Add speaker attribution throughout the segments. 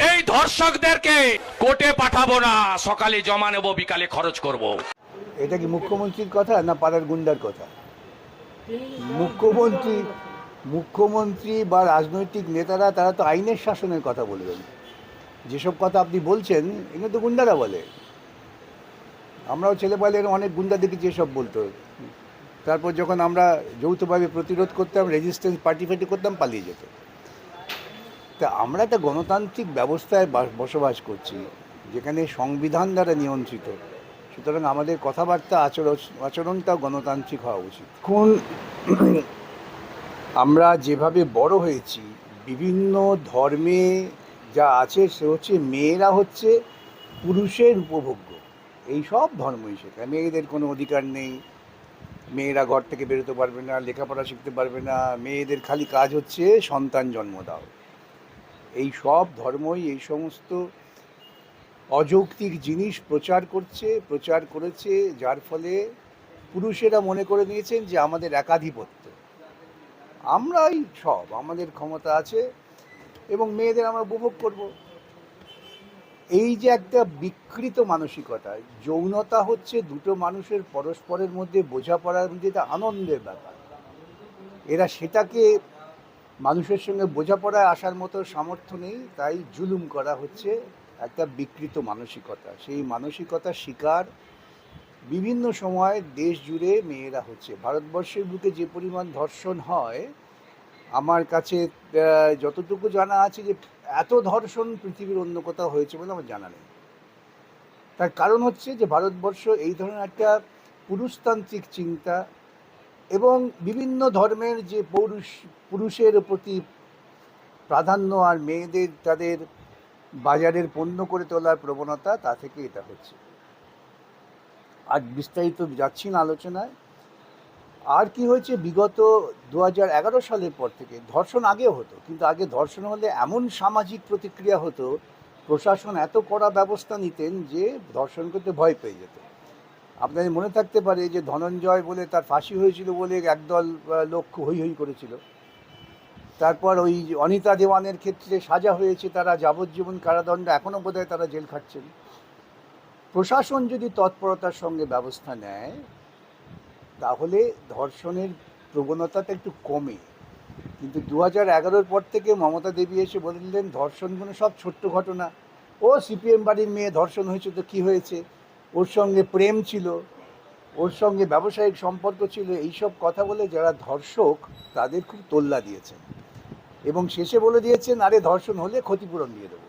Speaker 1: এই ধর্ষকদেরকে কোর্টে পাঠাবো না, সকালে জমা নেব, বিকালে খরচ করব।
Speaker 2: এটা কি মুখ্যমন্ত্রীর কথা না পাড়ার গুন্ডার কথা? মুখ্যমন্ত্রী মুখ্যমন্ত্রী বা রাজনৈতিক নেতারা তারা তো আইনের শাসনের কথা বলবেন। যেসব কথা আপনি বলছেন এগুলো তো গুন্ডারা বলে। আমরাও ছেলেবেলায় অনেক গুন্ডা দেখেছি এসব বলতো। তারপর যখন আমরা যৌথভাবে প্রতিরোধ করতাম, রেজিস্ট্যান্স পার্টি ফাটি করতাম, পালিয়ে যেত। তা আমরা একটা গণতান্ত্রিক ব্যবস্থায় বসবাস করছি যেখানে সংবিধান দ্বারা নিয়ন্ত্রিত, সুতরাং আমাদের কথাবার্তা আচরণটাও গণতান্ত্রিক হওয়া উচিত। এখন আমরা যেভাবে বড় হয়েছি, বিভিন্ন ধর্মে যা আছে সে হচ্ছে মেয়েরা হচ্ছে পুরুষের উপভোগ্য। এই সব ধর্মই শেখায় মেয়েদের কোনো অধিকার নেই, মেয়েরা ঘর থেকে বেরোতে পারবে না, লেখাপড়া শিখতে পারবে না, মেয়েদের খালি কাজ হচ্ছে সন্তান জন্ম দাও। এই সব ধর্মই এই সমস্ত অযৌক্তিক জিনিস প্রচার করেছে, যার ফলে পুরুষেরা মনে করে নিয়েছেন যে আমাদের একাধিপত্য, আমরাই সব, আমাদের ক্ষমতা আছে এবং মেয়েদের আমরা উপভোগ করব। এই যে একটা বিকৃত মানসিকতা, যৌনতা হচ্ছে দুটো মানুষের পরস্পরের মধ্যে বোঝাপড়ার মধ্যে একটা আনন্দের ব্যাপার, এরা সেটাকে মানুষের সঙ্গে বোঝাপড়ায় আসার মতো সামর্থ্য নেই, তাই জুলুম করা হচ্ছে একটা বিকৃত মানসিকতা। সেই মানসিকতার শিকার বিভিন্ন সময় দেশ জুড়ে মেয়েরা হচ্ছে। ভারতবর্ষের বুকে যে পরিমাণ ধর্ষণ হয়, আমার কাছে যতটুকু জানা আছে যে এত ধর্ষণ পৃথিবীর অন্য কোথাও হয়েছে বলে আমার জানা নেই। তার কারণ হচ্ছে যে ভারতবর্ষ এই ধরনের একটা পুরুষতান্ত্রিক চিন্তা এবং বিভিন্ন ধর্মের যে পুরুষের প্রতি প্রাধান্য আর মেয়েদের তাদের বাজারের পণ্য করে তোলার প্রবণতা, তা থেকে এটা হচ্ছে। আর বিস্তারিত যাচ্ছি না আলোচনায়। আর কি হয়েছে, বিগত 2011 সালের পর থেকে, ধর্ষণ আগেও হতো, কিন্তু আগে ধর্ষণ হলে এমন সামাজিক প্রতিক্রিয়া হতো, প্রশাসন এত কড়া ব্যবস্থা নিতেন যে ধর্ষণ করতে ভয় পেয়ে যেত। আপনাদের মনে থাকতে পারে যে ধনঞ্জয় বলে তার ফাঁসি হয়েছিল বলে একদল লোক হৈ হৈ করেছিল। তারপর ওই অনিতা দেওয়ানের ক্ষেত্রে সাজা হয়েছে, তারা যাবজ্জীবন কারাদণ্ড, এখনও বোধহয় তারা জেল খাটছেন। প্রশাসন যদি তৎপরতার সঙ্গে ব্যবস্থা নেয় তাহলে ধর্ষণের প্রবণতাটা একটু কমে। কিন্তু 2011 পর থেকে মমতা দেবী এসে বললেন ধর্ষণগুলো সব ছোট্ট ঘটনা, ও সিপিএম বাড়ির মেয়ে ধর্ষণ হয়েছে তো কী হয়েছে, ওর সঙ্গে প্রেম ছিল, ওর সঙ্গে ব্যবসায়িক সম্পর্ক ছিল, এইসব কথা বলে যারা ধর্ষক তাদের খুব তোল্লা দিয়েছেন এবং শেষে বলে দিয়েছেন আরে ধর্ষণ হলে ক্ষতিপূরণ দিয়ে দেবো।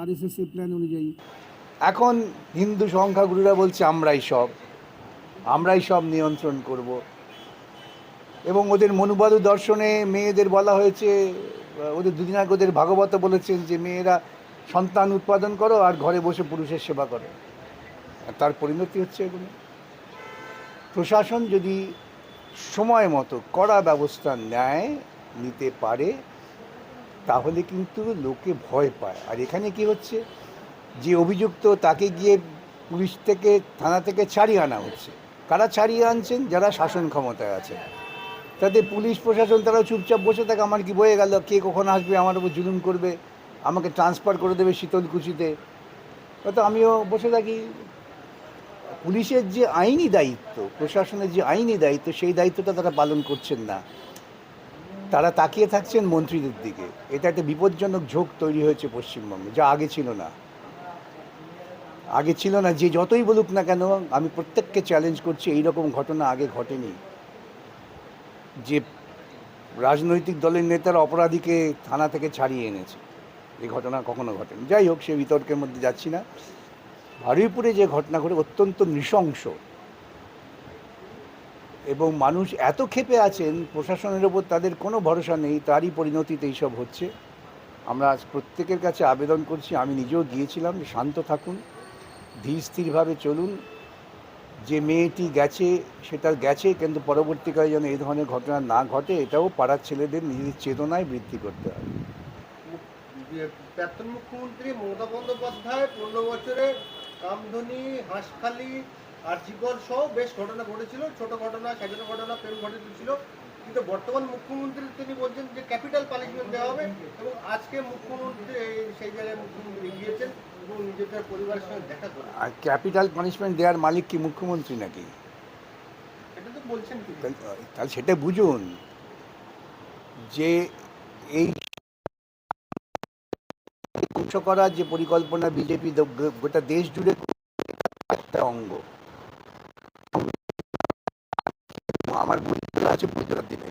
Speaker 2: আরএসএস এর প্ল্যান অনুযায়ী এখন হিন্দু সংখ্যাগুরুরা বলছে আমরাই সব নিয়ন্ত্রণ করব এবং ওদের মনুবাদু দর্শনে মেয়েদের বলা হয়েছে, ওদের দুদিন আগে ওদের ভাগবত বলেছেন যে মেয়েরা সন্তান উৎপাদন করো আর ঘরে বসে পুরুষের সেবা করো। তার পরিণতি হচ্ছে এগুলো। প্রশাসন যদি সময় মতো কড়া ব্যবস্থা নিতে পারে তাহলে কিন্তু লোকে ভয় পায়। আর এখানে কি হচ্ছে, যে অভিযুক্ত তাকে গিয়ে পুলিশ থেকে, থানা থেকে ছাড়িয়ে আনা হচ্ছে। কারা ছাড়িয়ে আনছেন? যারা শাসন ক্ষমতায় আছে। তাতে পুলিশ প্রশাসন তারাও চুপচাপ বসে থাকে, আমার কি বয়ে গেল, কে কখন আসবে আমার উপর জুলুম করবে, আমাকে ট্রান্সফার করে দেবে শীতলকুচিতে, হয়তো আমিও বসে থাকি। পুলিশের যে আইনি দায়িত্ব, প্রশাসনের যে আইনি দায়িত্ব, সেই দায়িত্বটা তারা পালন করছেন না, তারা তাকিয়ে থাকছেন মন্ত্রীদের দিকে। এটা একটা বিপজ্জনক ঝোঁক তৈরি হয়েছে পশ্চিমবঙ্গে, যা আগে ছিল না। যে যতই বলুক না কেন, আমি প্রত্যেককে চ্যালেঞ্জ করছি, এইরকম ঘটনা আগে ঘটেনি যে রাজনৈতিক দলের নেতারা অপরাধীকে থানা থেকে ছাড়িয়ে এনেছে। এই ঘটনা কখনো ঘটেনি। যাই হোক, সে বিতর্কের মধ্যে যাচ্ছি না। হরিপুরে যে ঘটনা ঘটে অত্যন্ত নৃশংস, এবং মানুষ এত ক্ষেপে আছেন, প্রশাসনের ওপর তাদের কোনো ভরসা নেই, তারই পরিণতিতে এইসব হচ্ছে। আমরা আজ প্রত্যেকের কাছে আবেদন করছি, আমি নিজেও গিয়েছিলাম, যে শান্ত থাকুন, ধীর স্থিরভাবে চলুন। যে মেয়েটি গেছে সেটা গেছে, কিন্তু পরবর্তীকালে যেন এই ধরনের ঘটনা না ঘটে, এটাও পাড়ার ছেলেদের নিজেদের চেতনায় বৃদ্ধি করতে হবে।
Speaker 3: প্রাক্তন মুখ্যমন্ত্রী মমতা বন্দ্যোপাধ্যায় 15 বছরে কামধুনি, হাঁসখালি, আরজিকর সহ বেশ ঘটনা ঘটেছিল, ছোট ঘটনা, সাধারণ ঘটনা, প্রেম ঘটেছিল, কিন্তু বর্তমান মুখ্যমন্ত্রী তিনি বলছেন যে ক্যাপিটাল পানিশমেন্ট দেওয়া হবে, এবং আজকে মুখ্যমন্ত্রী সেই জায়গায় মুখ্যমন্ত্রী গিয়েছেন এবং নিজেদের পরিবারের সঙ্গে দেখা করেন।
Speaker 2: আর ক্যাপিটাল পানিশমেন্ট দেওয়ার মালিক কি মুখ্যমন্ত্রী নাকি?
Speaker 3: এটা তো বলছেন তিনি।
Speaker 2: তাহলে সেটা বুঝুন যে এই ধ্বংস করার যে পরিকল্পনা বিজেপি গোটা দেশ জুড়ে একটা অঙ্গ। আমার বইগুলো আছে, বইগুলো দিবে।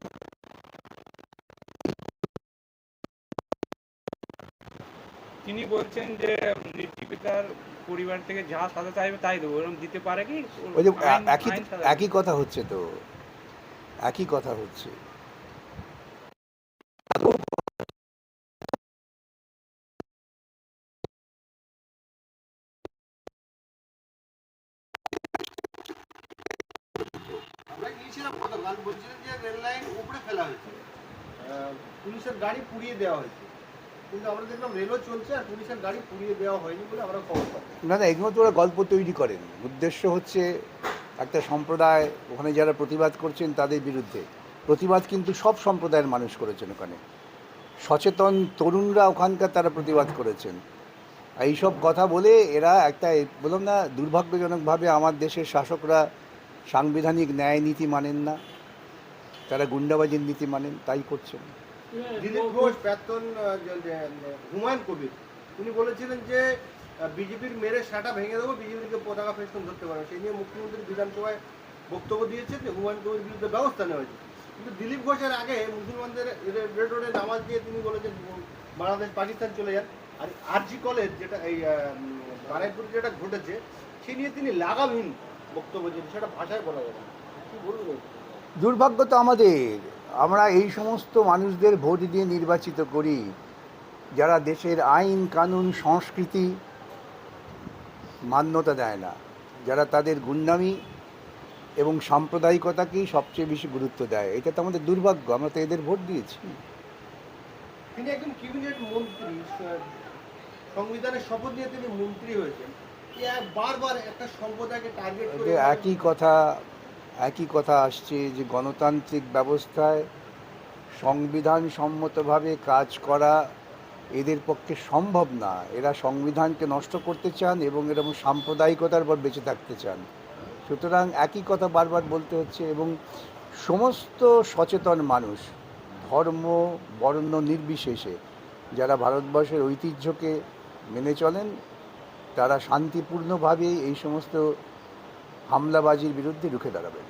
Speaker 4: তিনি বলছেন যে পিতার পরিবার থেকে যা সাজা চাইবে তাই দেবো, এরকম দিতে পারে কি?
Speaker 2: ওই যে
Speaker 4: আইন সাজা
Speaker 2: একই কথা হচ্ছে, তো একই কথা হচ্ছে।
Speaker 3: আমরা গিয়েছিলাম গতকাল, বলছিলেন যে রেল লাইন উপড়ে ফেলা হয়েছে, পুলিশের গাড়ি পুড়িয়ে দেওয়া হয়েছে, কিন্তু আমরা দেখলাম রেলও চলছে আর পুলিশের গাড়ি পুড়িয়ে দেওয়া হয়নি বলে আমরা খবর পাই।
Speaker 2: না না, এগুলো তো ওরা গল্প তৈরি করেন। উদ্দেশ্য হচ্ছে একটা সম্প্রদায়, ওখানে যারা প্রতিবাদ করছেন তাদের বিরুদ্ধে। প্রতিবাদ কিন্তু সব সম্প্রদায়ের মানুষ করেছেন, ওখানে সচেতন তরুণরা ওখানকার তারা প্রতিবাদ করেছেন। আর এইসব কথা বলে এরা একটা, বললাম না, দুর্ভাগ্যজনকভাবে আমার দেশের শাসকরা সাংবিধানিক ন্যায় নীতি মানেন না, তারা গুন্ডাবাজির নীতি মানেন, তাই করছেন।
Speaker 3: দিলীপ ঘোষ, প্রাক্তন হুমায়ুন কবির, তিনি বলেছিলেন যে বিজেপির মেরে সাটা ভেঙে দেবো, বিজেপিকে পতাকা ফেস্টুন ধরতে পারবে। সেই নিয়ে মুখ্যমন্ত্রী বিধানসভায় বক্তব্য দিয়েছে যে হুমায়ুন কবির বিরুদ্ধে ব্যবস্থা নেওয়া হয়েছে। কিন্তু দিলীপ ঘোষের আগে মুসলমানদের রেড রোডে নামাজ দিয়ে তিনি বলেছেন বাংলাদেশ পাকিস্তান চলে যান। আর আরজি কলেজ যেটা এই বারাইপুর যেটা ঘটেছে, সে নিয়ে তিনি লাগামহীন বক্তব্য দিয়েছেন, সেটা ভাষায় বলা যাবে না। কি বলবেন?
Speaker 2: দুর্ভাগ্য তো আমাদের, আমরা এই সমস্ত মানুষদের ভোট দিয়ে নির্বাচিত করি যারা দেশের আইন কানুন সংস্কৃতি মান্যতা দেয় না, যারা তাদের গুন্ডামি এবং সাম্প্রদায়িকতাকেই সবচেয়ে বেশি গুরুত্ব দেয়। এটা তো আমাদের দুর্ভাগ্য, আমরা তো এদের ভোট দিয়েছি।
Speaker 3: তিনি একজন ক্যাবিনেট মন্ত্রী, সংবিধানের শপথ নিয়ে তিনি মন্ত্রী হয়েছেন, বারবার একটা সম্প্রদায়কে টার্গেট করে
Speaker 2: একই কথা আসছে যে গণতান্ত্রিক ব্যবস্থায় সংবিধান সম্মতভাবে কাজ করা এদের পক্ষে সম্ভব না। এরা সংবিধানকে নষ্ট করতে চান এবং এরকম সাম্প্রদায়িকতার পর বেঁচে থাকতে চান। সুতরাং একই কথা বারবার বলতে হচ্ছে, এবং সমস্ত সচেতন মানুষ, ধর্ম বর্ণ নির্বিশেষে, যারা ভারতবর্ষের ঐতিহ্যকে মেনে চলেন, তারা শান্তিপূর্ণভাবে এই সমস্ত হামলাবাজির বিরুদ্ধে রুখে দাঁড়াবেন।